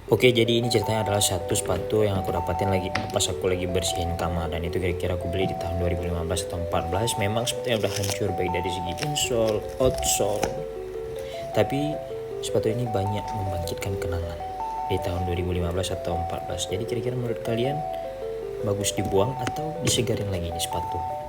Oke, jadi ini ceritanya adalah satu sepatu yang aku dapatin lagi pas aku lagi bersihin kamar, dan itu kira-kira aku beli di tahun 2015 atau 14. Memang sepatunya udah hancur baik dari segi insole, outsole. Tapi sepatu ini banyak membangkitkan kenangan di tahun 2015 atau 14. Jadi kira-kira menurut kalian bagus dibuang atau disegarin lagi ini sepatu?